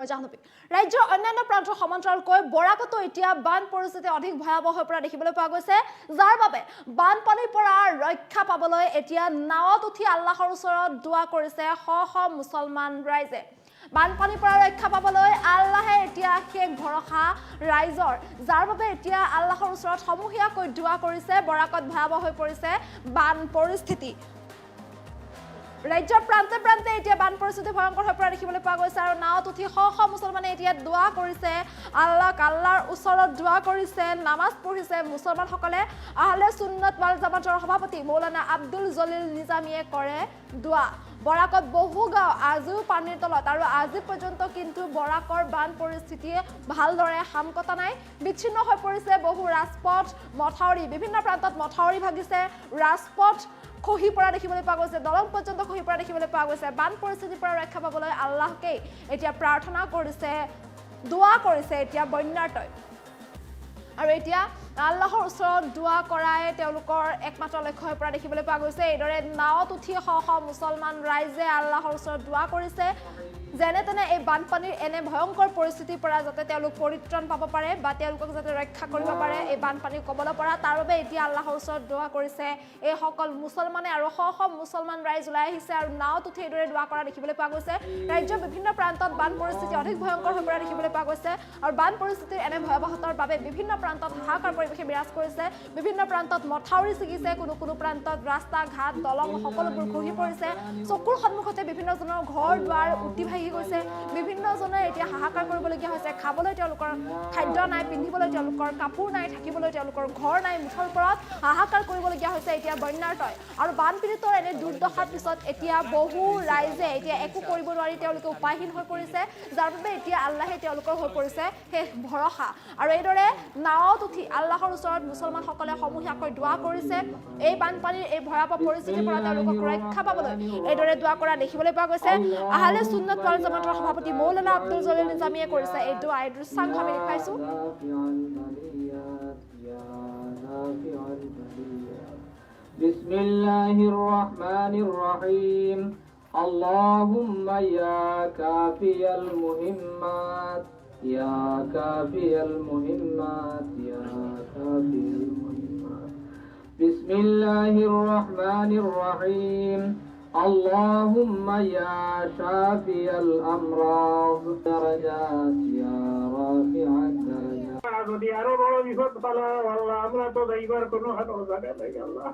ৰাজ্যৰ অন্যান্য প্ৰান্তৰ সমান্তৰালকৈ বৰাকতো এতিয়া বান পৰিস্থিতি অধিক ভয়াৱহ হৈ পৰা দেখিবলৈ পোৱা গৈছে যাৰ বাবে বানপানীৰ পৰা ৰক্ষা পাবলৈ এতিয়া নাৱত উঠি আল্লাহৰ ওচৰত দোৱা কৰিছে শ মুছলমান ৰাইজে বানপানীৰ পৰা ৰক্ষা পাবলৈ আল্লাহে এতিয়া শেষ ভৰসা ৰাইজৰ যাৰ বাবে এতিয়া আল্লাহৰ ওচৰত সমূহীয়াকৈ দোৱা কৰিছে বৰাকত ভয়াৱহ হৈ পৰিছে বান পৰিস্থিতি ৰাজ্যৰ প্ৰান্তে প্ৰান্তে এতিয়া বান পৰিস্থিতি ভয়ংকৰ হৈ পৰা দেখিবলৈ পোৱা গৈছে আৰু নাৱত উঠি শ মুছলমানে এতিয়া দোৱা কৰিছে আল্লাহৰ ওচৰত দোৱা কৰিছে নামাজ পঢ়িছে মুছলমানসকলে আহলে সুন্নত ওয়াল জামাতৰ সভাপতি মৌলানা আব্দুল জলিল নিজামীয়ে কৰে দোৱা বৰাকত বহু গাঁও আজিও পানীৰ তলত আৰু আজি পৰ্যন্ত কিন্তু বৰাকৰ বান পৰিস্থিতিয়ে ভালদৰে হামকটা নাই বিচ্ছিন্ন হৈ পৰিছে বহু ৰাজপথ মথাউৰি বিভিন্ন প্ৰান্তত মথাউৰি ভাগিছে ৰাজপথ খহি পৰা দেখিবলৈ পোৱা গৈছে দলং পৰ্যন্ত খহি পৰা দেখিবলৈ পোৱা গৈছে বান পৰিস্থিতিৰ পৰা ৰক্ষা পাবলৈ আল্লাহকে এতিয়া প্ৰাৰ্থনা কৰিছে দোৱা কৰিছে এতিয়া বন্যাৰ্তই আৰু এতিয়া আল্লাহৰ ওচৰত দোৱা কৰাই তেওঁলোকৰ একমাত্ৰ লক্ষ্য হৈ পৰা দেখিবলৈ পোৱা গৈছে এইদৰে নাৱত উঠি শ মুছলমান ৰাইজে আল্লাহৰ ওচৰত দোৱা কৰিছে যেনে তেনে এই বানপানীৰ এনে ভয়ংকৰ পৰিস্থিতিৰ পৰা যাতে তেওঁলোক পৰিত্ৰাণ পাব পাৰে বা তেওঁলোকক যাতে ৰক্ষা কৰিব পাৰে এই বানপানীৰ কবলৰ পৰা তাৰ বাবে এতিয়া আল্লাহৰ ওচৰত দোৱা কৰিছে এই সকল মুছলমানে আৰু শ মুছলমান ৰাইজ ওলাই আহিছে আৰু নাৱত উঠি এইদৰে দোৱা কৰা দেখিবলৈ পোৱা গৈছে ৰাজ্যৰ বিভিন্ন প্ৰান্তত বান পৰিস্থিতি অধিক ভয়ংকৰ হৈ পৰা দেখিবলৈ পোৱা গৈছে আৰু বান পৰিস্থিতিৰ এনে ভয়াৱহতাৰ বাবে বিভিন্ন প্ৰান্তত হাহাকাৰ পৰিৱেশে বিৰাজ কৰিছে বিভিন্ন প্ৰান্তত মথাউৰি ছিগিছে কোনো প্ৰান্তত ৰাস্তা ঘাট দলং সকলোবোৰ খহি পৰিছে চকুৰ সন্মুখতে বিভিন্নজনৰ ঘৰ দুৱাৰ উটি ভাগি গৈছে বিভিন্নজনে এতিয়া হাহাকাৰ কৰিবলগীয়া হৈছে খাবলৈ তেওঁলোকৰ খাদ্য নাই পিন্ধিবলৈ তেওঁলোকৰ কাপোৰ নাই থাকিবলৈ তেওঁলোকৰ ঘৰ নাই মুঠৰ ওপৰত হাহাকাৰ কৰিবলগীয়া হৈছে এতিয়া বন্যাৰ্তই আৰু বানপীড়িতৰ এনে দুৰ্দশাৰ পিছত এতিয়া বহু ৰাইজে এতিয়া একো কৰিব নোৱাৰি তেওঁলোকে উপায়হীন হৈ পৰিছে যাৰ বাবে এতিয়া আল্লাহে তেওঁলোকৰ হৈ পৰিছে শেষ ভৰসা আৰু এইদৰে নাৱত উঠি আল্লাহৰ ওচৰত মুছলমানসকলে সমূহীয়াকৈ দোৱা কৰিছে এই বানপানীৰ এই ভয়াৱহ পৰিস্থিতিৰ পৰা তেওঁলোকক ৰক্ষা পাবলৈ এইদৰে দোৱা কৰা দেখিবলৈ পোৱা গৈছে আহলে সুন্নত ওয়াল জামাতৰ সভাপতি মৌলানা আব্দুল জলিল নিজামীয়ে কৰিছে এই দোৱা এই দৃশ্যাংশ আমি দেখাইছো বিসমিল্লাহিৰ ৰহমানিৰ ৰহিম আল্লাহুম্মা ইয়া কাফিয়াল মুহিম্মাত ইয়া কাফিয়াল মুহিম্মাত ইয়া কাফিয়াল মুহিম্মাত বিসমিল্লাহির রহমানির রহিম আল্লাহুম্মা ইয়া শাফিয়াল আমরাদ দারাজাত ইয়া রাফিআত দারাজাত যদি আরো বড় বিপদ পালা আল্লাহ আমরা তো যাইবার কোনো হাত জায়গা নাই আল্লাহ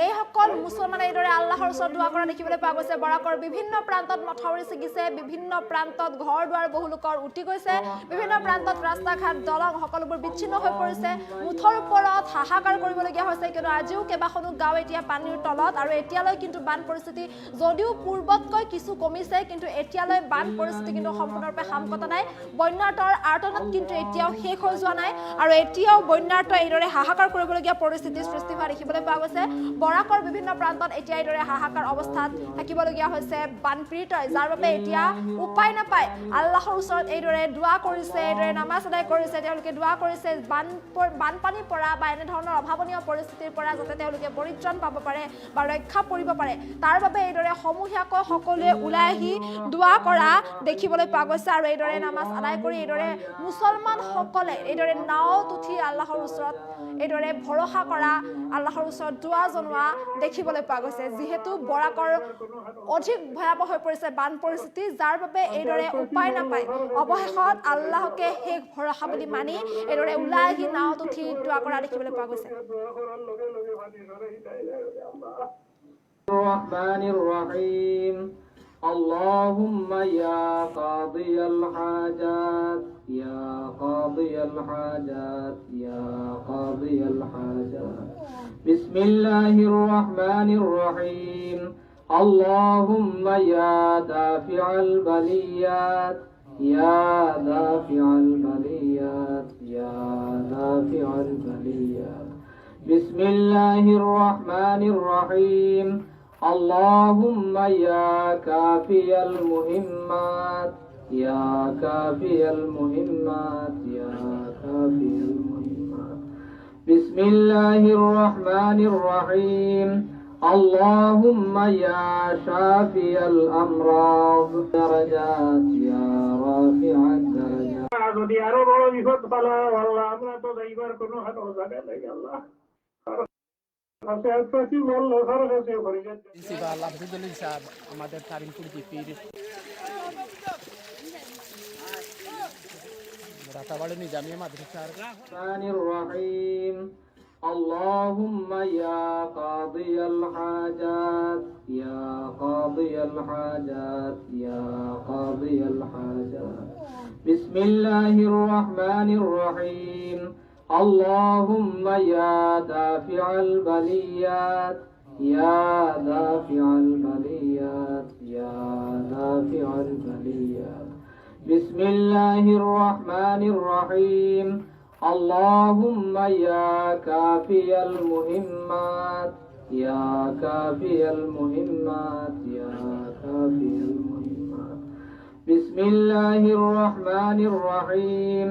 এই সকল মুছলমানে এইদৰে আল্লাহৰ ওচৰত দোৱা কৰা দেখিবলৈ পোৱা গৈছে বৰাকৰ বিভিন্ন প্ৰান্তত মথাউৰি ছিগিছে বিভিন্ন প্ৰান্তত ঘৰ দুৱাৰ বহু লোকৰ উটি গৈছে বিভিন্ন প্ৰান্তত ৰাস্তা ঘাট দলং সকলোবোৰ বিচ্ছিন্ন হৈ পৰিছে মুঠৰ ওপৰত হাহাকাৰ কৰিবলগীয়া হৈছে কিন্তু আজিও কেইবাখনো গাঁও এতিয়া পানীৰ তলত আৰু এতিয়ালৈ কিন্তু বান পৰিস্থিতি যদিও পূৰ্বতকৈ কিছু কমিছে কিন্তু এতিয়ালৈ বান পৰিস্থিতি কিন্তু সম্পূৰ্ণৰূপে হামকটা নাই বন্যাৰ্তৰ আৰ্তনাদ কিন্তু এতিয়াও শেষ হৈ যোৱা নাই আৰু এতিয়াও বন্যাৰ্ত এইদৰে হাহাকাৰ কৰিবলগীয়া পৰিস্থিতিৰ সৃষ্টি হোৱা দেখিবলৈ পোৱা গৈছে বৰাকৰ বিভিন্ন প্ৰান্তত এতিয়া এইদৰে হাহাকাৰ অৱস্থাত থাকিবলগীয়া হৈছে বানপীড়িতই যাৰ বাবে এতিয়া উপায় নাপায় আল্লাহৰ ওচৰত এইদৰে দোৱা কৰিছে এইদৰে নামাজ আদায় কৰিছে তেওঁলোকে দোৱা কৰিছে বানপানীৰ পৰা বা এনেধৰণৰ অভাৱনীয় পৰিস্থিতিৰ পৰা যাতে তেওঁলোকে পৰিত্ৰাণ পাব পাৰে বা ৰক্ষা পৰিব পাৰে তাৰ বাবে এইদৰে সমূহীয়াকৈ সকলোৱে ওলাই আহি দোৱা কৰা দেখিবলৈ পোৱা গৈছে আৰু এইদৰে নামাজ আদায় কৰি এইদৰে মুছলমানসকলে এইদৰে নাৱত উঠি আল্লাহৰ ওচৰত এইদৰে ভৰসা কৰা আল্লাহৰ ওচৰত দোৱা জনোৱা দেখিবলৈ পোৱা গৈছে যিহেতু বৰাকৰ অধিক ভয়াৱহ হৈ পৰিছে বান পৰিস্থিতি যাৰ বাবে এইদৰে উপায় নাপায় অৱশেষত আল্লাহকে শেষ ভৰসা বুলি মানি এইদৰে ওলাই আহি নাৱত উঠি দোৱা কৰা দেখিবলৈ পোৱা গৈছে ৰহমানিৰ ৰহিম اللهم يا قاضي الحاجات يا قاضي الحاجات يا قاضي الحاجات بسم الله الرحمن الرحيم اللهم يا دافع البليات يا دافع البليات يا دافع البليات بسم الله الرحمن الرحيم اللهم يا كافي المهمات يا كافي المهمات يا كافي المهمات بسم الله الرحمن الرحيم اللهم يا شافي الأمراض درجات يا رافع الدرجات যদি আরো বড় বিপদ পালো আল্লাহ আমরা তো যাইবার কোনো হাত জায়গা নাই আল্লাহ প্রিন্সিপাল আব্দুল স্যার আমাদের তারিমপুর জিপির রাতাবাড়ি নিজামিয়া মাদ্রাসার الرحمن الرحيم اللهم يا قاضي الحاجات يا قاضي الحاجات يا قاضي الحاجات بسم الله الرحمن الرحيم اللهم يا دافع البليات يا دافع البليات يا دافع البليات بسم الله الرحمن الرحيم اللهم يا كافي المهمات يا كافي المهمات يا كافي المهمات بسم الله الرحمن الرحيم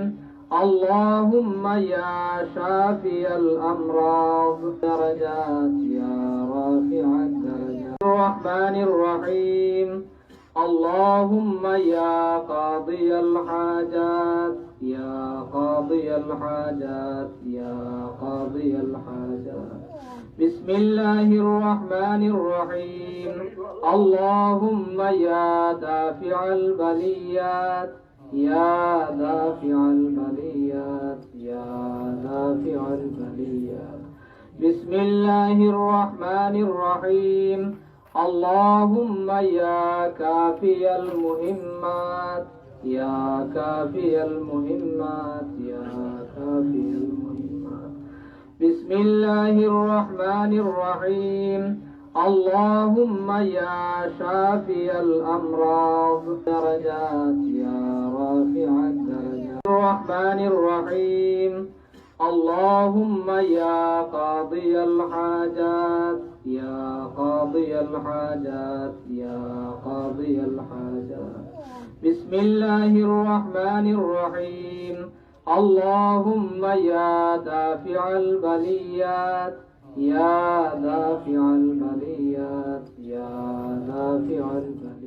اللهم يا شافي الأمراض درجات يا رافع الدرجات الرحمن الرحيم اللهم يا قاضي الحاجات يا قاضي الحاجات يا قاضي الحاجات بسم الله الرحمن الرحيم اللهم يا دافع البليات يا دافع البليات يا دافع البليات بسم الله الرحمن الرحيم اللهم يا كافي المهمات يا كافي المهمات يا كافي المهمات بسم الله الرحمن الرحيم اللهم يا شافي الأمراض درجات يا رافع الدرجات الرحمن الرحيم اللهم يا قاضي الحاجات يا قاضي الحاجات يا قاضي الحاجات بسم الله الرحمن الرحيم اللهم يا دافع البليات يا دافع البليات يا دافع البليات